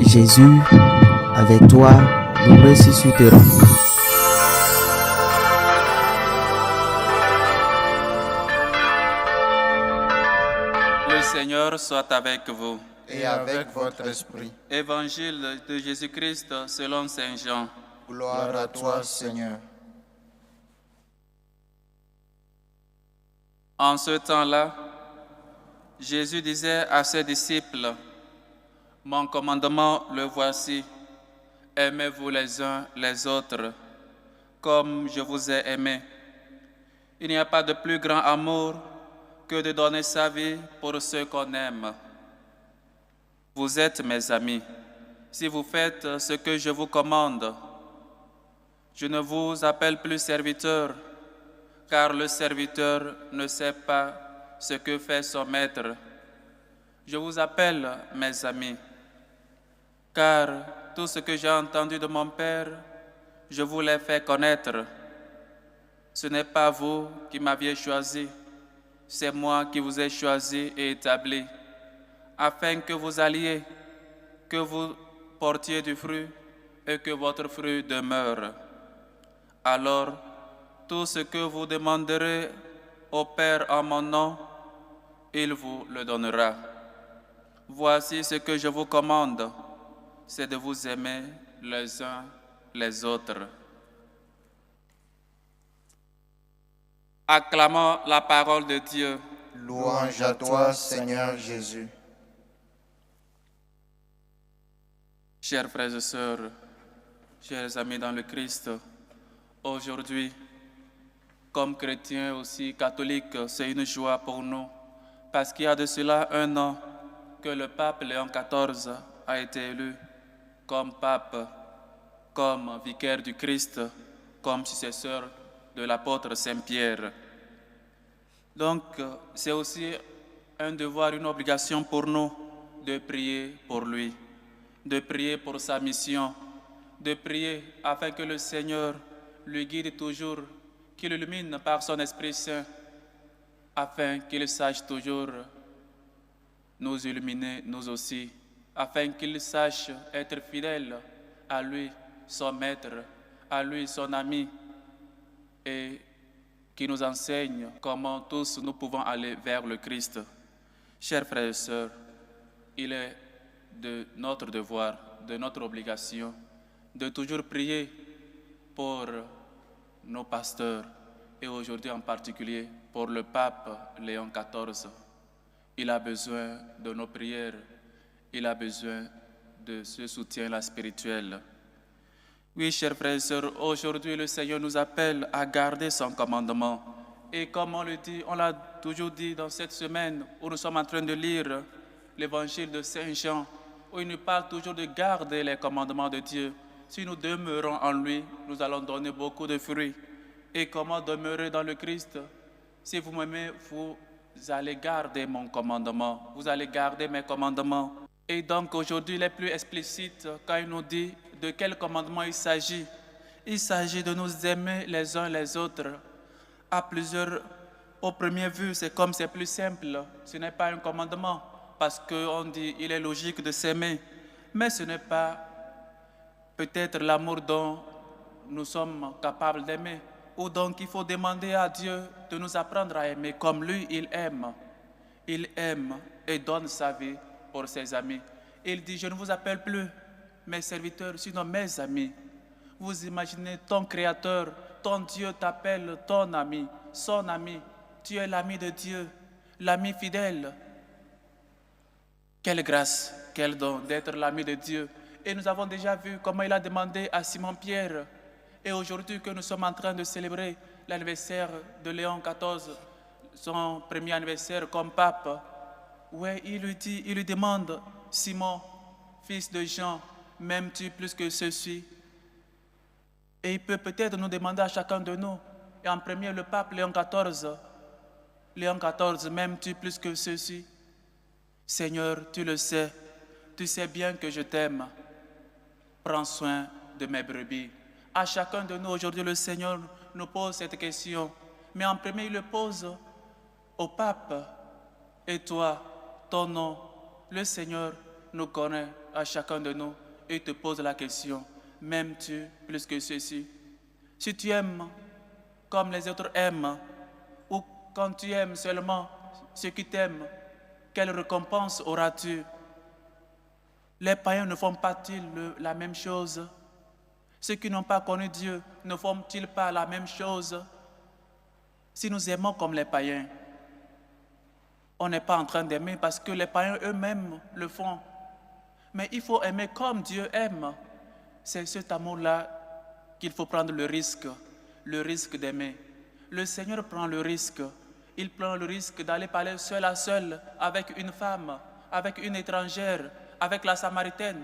Jésus, avec toi, nous ressusciterons. Le Seigneur soit avec vous. Et avec votre esprit. Évangile de Jésus-Christ selon Saint Jean. Gloire à toi, Seigneur. En ce temps-là, Jésus disait à ses disciples, « Mon commandement, le voici, aimez-vous les uns les autres, comme je vous ai aimés. Il n'y a pas de plus grand amour que de donner sa vie pour ceux qu'on aime. Vous êtes mes amis, si vous faites ce que je vous commande. Je ne vous appelle plus serviteur, car le serviteur ne sait pas ce que fait son maître. Je vous appelle mes amis, car tout ce que j'ai entendu de mon Père, je vous l'ai fait connaître. Ce n'est pas vous qui m'aviez choisi, c'est moi qui vous ai choisi et établi, afin que vous alliez, que vous portiez du fruit et que votre fruit demeure. Alors, tout ce que vous demanderez au Père en mon nom, il vous le donnera. Voici ce que je vous commande, c'est de vous aimer les uns les autres. » Acclamons la parole de Dieu. Louange à toi, Seigneur Jésus. Chers frères et sœurs, chers amis dans le Christ, aujourd'hui, comme chrétiens aussi catholiques, c'est une joie pour nous, parce qu'il y a de cela 1 an que le pape Léon XIV a été élu comme pape, comme vicaire du Christ, comme successeur de l'apôtre Saint-Pierre. Donc, c'est aussi un devoir, une obligation pour nous de prier pour lui, de prier pour sa mission, de prier afin que le Seigneur lui guide toujours, qu'il illumine par son Esprit Saint, afin qu'il sache toujours nous illuminer, nous aussi, afin qu'il sache être fidèle à lui, son maître, à lui, son ami, et qui nous enseigne comment tous nous pouvons aller vers le Christ. Chers frères et sœurs, il est de notre devoir, de notre obligation, de toujours prier pour nos pasteurs, et aujourd'hui en particulier pour le pape Léon XIV. Il a besoin de nos prières, il a besoin de ce soutien-là spirituel. Oui, chers frères et sœurs, aujourd'hui le Seigneur nous appelle à garder son commandement. Et comme on le dit, on l'a toujours dit dans cette semaine où nous sommes en train de lire l'évangile de Saint Jean, où il nous parle toujours de garder les commandements de Dieu. Si nous demeurons en lui, nous allons donner beaucoup de fruits. Et comment demeurer dans le Christ? Si vous m'aimez, vous allez garder mon commandement, vous allez garder mes commandements. Et donc aujourd'hui, il est plus explicite quand il nous dit de quel commandement il s'agit. Il s'agit de nous aimer les uns les autres. Au premier vue, c'est comme c'est plus simple. Ce n'est pas un commandement, parce qu'on dit il est logique de s'aimer. Mais ce n'est pas peut-être l'amour dont nous sommes capables d'aimer. Ou donc il faut demander à Dieu de nous apprendre à aimer comme lui, il aime. Il aime et donne sa vie pour ses amis. Il dit, je ne vous appelle plus mes serviteurs, sinon mes amis. Vous imaginez, ton Créateur, ton Dieu t'appelle ton ami, son ami. Tu es l'ami de Dieu, l'ami fidèle. Quelle grâce, quel don d'être l'ami de Dieu. Et nous avons déjà vu comment il a demandé à Simon-Pierre. Et aujourd'hui que nous sommes en train de célébrer l'anniversaire de Léon XIV, son premier anniversaire comme pape, ouais, il lui demande, Simon, fils de Jean, m'aimes-tu plus que ceci? Et il peut peut-être nous demander à chacun de nous, et en premier le pape Léon XIV, m'aimes-tu plus que ceci? Seigneur, tu le sais, tu sais bien que je t'aime. Prends soin de mes brebis. À chacun de nous, aujourd'hui, le Seigneur nous pose cette question. Mais en premier, il le pose au pape. Et toi, ton nom, le Seigneur, nous connaît à chacun de nous et te pose la question, m'aimes-tu plus que ceci? Si tu aimes comme les autres aiment, ou quand tu aimes seulement ceux qui t'aiment, quelle récompense auras-tu? Les païens ne font-ils pas la même chose? Ceux qui n'ont pas connu Dieu ne font-ils pas la même chose? Si nous aimons comme les païens, on n'est pas en train d'aimer parce que les païens eux-mêmes le font. Mais il faut aimer comme Dieu aime. C'est cet amour-là qu'il faut prendre le risque d'aimer. Le Seigneur prend le risque. Il prend le risque d'aller parler seul à seul avec une femme, avec une étrangère, avec la Samaritaine.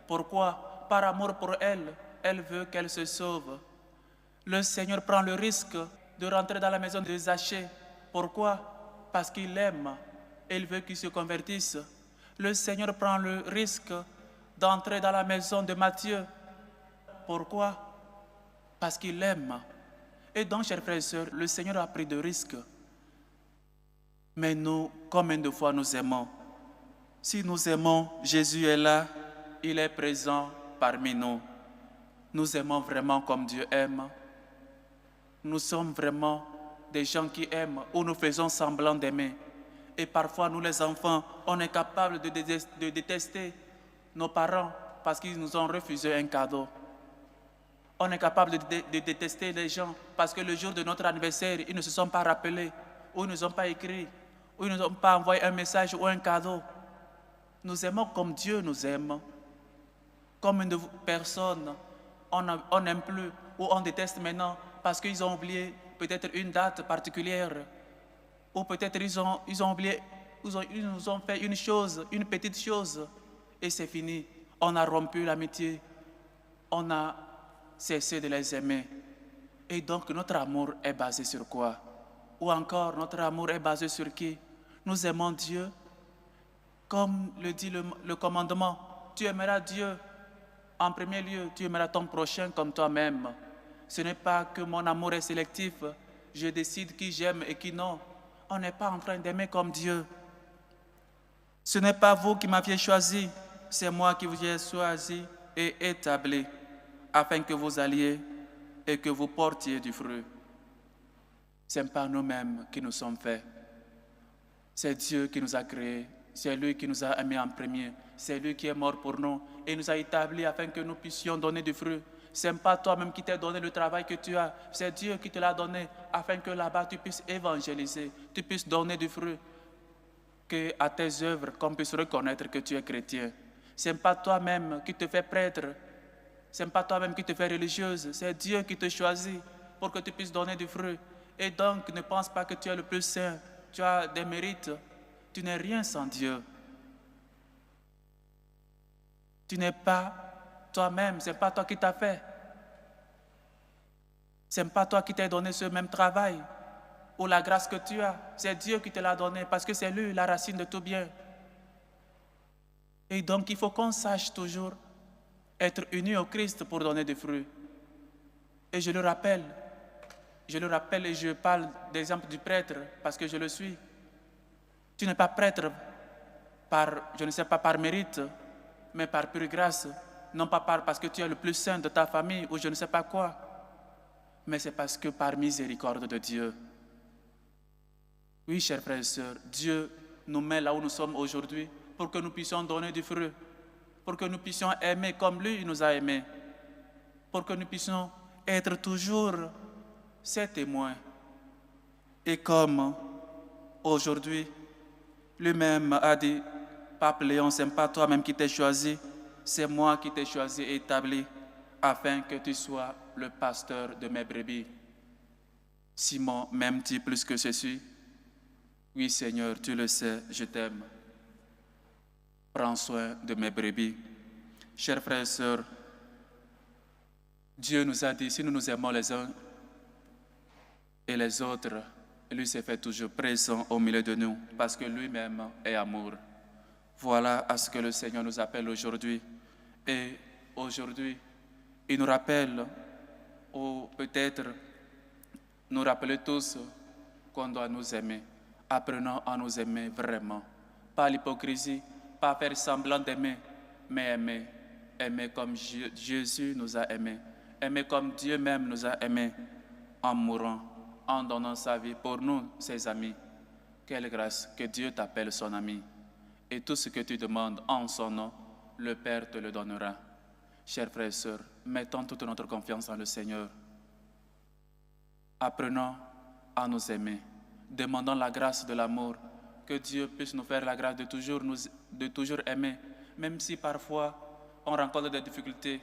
Pourquoi? Par amour pour elle, elle veut qu'elle se sauve. Le Seigneur prend le risque de rentrer dans la maison de Zachée. Pourquoi? Parce qu'il l'aime et il veut qu'il se convertisse. Le Seigneur prend le risque d'entrer dans la maison de Matthieu. Pourquoi? Parce qu'il l'aime. Et donc, chers frères et sœurs, le Seigneur a pris de risques. Mais nous, combien de fois nous aimons? Si nous aimons, Jésus est là, il est présent parmi nous. Nous aimons vraiment comme Dieu aime. Nous sommes vraiment des gens qui aiment ou nous faisons semblant d'aimer. Et parfois, nous les enfants, on est capable de détester nos parents parce qu'ils nous ont refusé un cadeau. On est capable de détester les gens parce que le jour de notre anniversaire, ils ne se sont pas rappelés, ou ils ne nous ont pas écrit, ou ils ne nous ont pas envoyé un message ou un cadeau. Nous aimons comme Dieu nous aime. Comme une personne, on n'aime plus ou on déteste maintenant parce qu'ils ont oublié peut-être une date particulière. Ou peut-être ils ont oublié, ils nous ont fait une chose, une petite chose, et c'est fini. On a rompu l'amitié, on a cessé de les aimer. Et donc notre amour est basé sur quoi? Ou encore notre amour est basé sur qui? Nous aimons Dieu, comme le dit le commandement. Tu aimeras Dieu en premier lieu, tu aimeras ton prochain comme toi-même. Ce n'est pas que mon amour est sélectif, je décide qui j'aime et qui non. On n'est pas en train d'aimer comme Dieu. Ce n'est pas vous qui m'aviez choisi, c'est moi qui vous ai choisi et établi, afin que vous alliez et que vous portiez du fruit. Ce n'est pas nous-mêmes qui nous sommes faits. C'est Dieu qui nous a créés, c'est lui qui nous a aimés en premier, c'est lui qui est mort pour nous et nous a établis afin que nous puissions donner du fruit. Ce n'est pas toi-même qui t'es donné le travail que tu as, c'est Dieu qui te l'a donné afin que là-bas tu puisses évangéliser, tu puisses donner du fruit, qu'à tes œuvres qu'on puisse reconnaître que tu es chrétien. Ce n'est pas toi-même qui te fais prêtre, ce n'est pas toi-même qui te fais religieuse, c'est Dieu qui te choisit pour que tu puisses donner du fruit. Et donc ne pense pas que tu es le plus saint, tu as des mérites, tu n'es rien sans Dieu. Tu n'es pas toi-même, ce n'est pas toi qui t'as fait. Ce n'est pas toi qui t'es donné ce même travail ou la grâce que tu as. C'est Dieu qui te l'a donné parce que c'est lui la racine de tout bien. Et donc il faut qu'on sache toujours être unis au Christ pour donner des fruits. Et je le rappelle et je parle d'exemple du prêtre parce que je le suis. Tu n'es pas prêtre par mérite, mais par pure grâce. Non pas parce que tu es le plus saint de ta famille ou je ne sais pas quoi, mais c'est parce que par miséricorde de Dieu. Oui, chers frères et sœurs, Dieu nous met là où nous sommes aujourd'hui pour que nous puissions donner du fruit, pour que nous puissions aimer comme lui nous a aimés, pour que nous puissions être toujours ses témoins. Et comme aujourd'hui, lui-même a dit, Pape Léon, ce n'est pas toi-même qui t'es choisi, c'est moi qui t'ai choisi et établi afin que tu sois le pasteur de mes brebis. Simon, m'aimes-tu plus que ceci? Oui, Seigneur, tu le sais, je t'aime. Prends soin de mes brebis. Chers frères et sœurs, Dieu nous a dit, si nous nous aimons les uns et les autres, lui s'est fait toujours présent au milieu de nous parce que lui-même est amour. Voilà à ce que le Seigneur nous appelle aujourd'hui. Et aujourd'hui, il nous rappelle, ou peut-être nous rappeler tous qu'on doit nous aimer. Apprenons à nous aimer vraiment. Pas l'hypocrisie, Pas faire semblant d'aimer, mais aimer. Aimer comme Jésus nous a aimés. Aimer comme Dieu même nous a aimés, en mourant, en donnant sa vie pour nous, ses amis. Quelle grâce que Dieu t'appelle son ami. Et tout ce que tu demandes en son nom, le Père te le donnera. Chers frères et sœurs, mettons toute notre confiance en le Seigneur. Apprenons à nous aimer. Demandons la grâce de l'amour. Que Dieu puisse nous faire la grâce de toujours aimer. Même si parfois on rencontre des difficultés.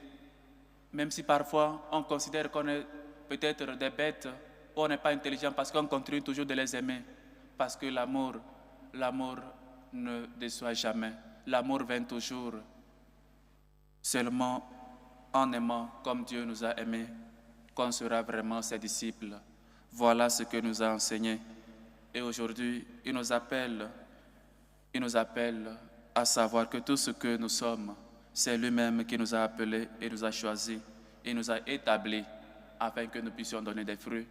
Même si parfois on considère qu'on est peut-être des bêtes ou on n'est pas intelligent parce qu'on continue toujours de les aimer. Parce que l'amour ne déçoit jamais. L'amour vient toujours. Seulement en aimant comme Dieu nous a aimés, qu'on sera vraiment ses disciples. Voilà ce que nous a enseigné. Et aujourd'hui, il nous appelle à savoir que tout ce que nous sommes, c'est lui-même qui nous a appelés et nous a choisis et nous a établis afin que nous puissions donner des fruits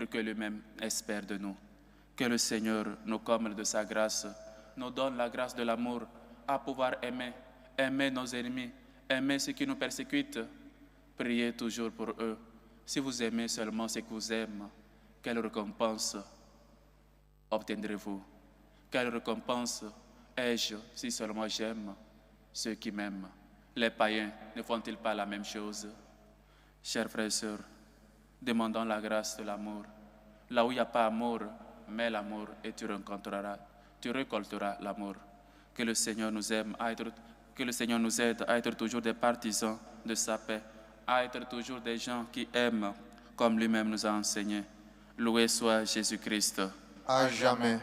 que lui-même espère de nous. Que le Seigneur nous comble de sa grâce, nous donne la grâce de l'amour à pouvoir aimer nos ennemis, aimer ceux qui nous persécutent, priez toujours pour eux. Si vous aimez seulement ceux qui vous aiment, quelle récompense obtiendrez-vous? Quelle récompense ai-je si seulement j'aime ceux qui m'aiment? Les païens ne font-ils pas la même chose? Chers frères et sœurs, demandons la grâce de l'amour. Là où il n'y a pas amour, mets l'amour et tu récolteras l'amour. Que le Seigneur nous aide à être toujours des partisans de sa paix, à être toujours des gens qui aiment comme lui-même nous a enseigné. Loué soit Jésus-Christ. À jamais.